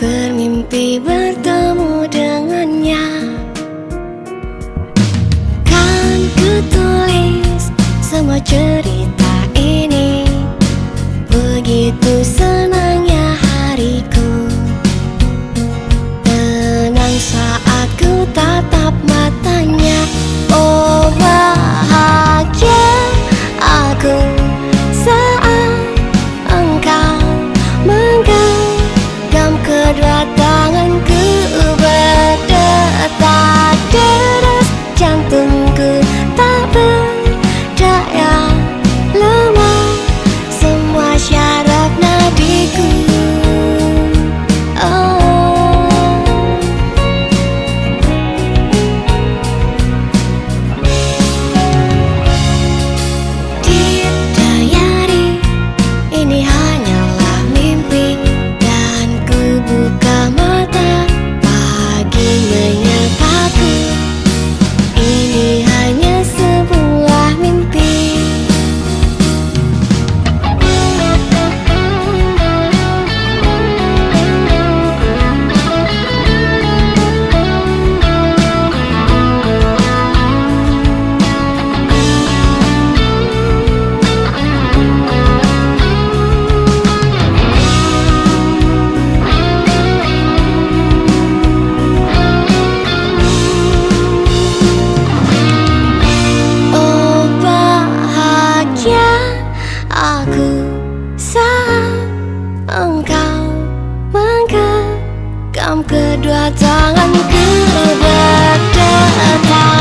bermimpi bertemu dengannya. Kan ku tulis semua cerita ini, begitu senangnya hariku. Tenang saat ku tatap matanya. Oh bahagia aku saat engkau menggenggam kedua tanganku. Berdetak deras jantungku tak berdaya lemah, semua syaraf nadiku. Didayari ini hanyalah mimpi, dan ku buka mata pagi menyapaku. Ini hanya sebuah mimpi. Oh bahagia aku saat engkau menggenggam kedua tanganku. Berdetak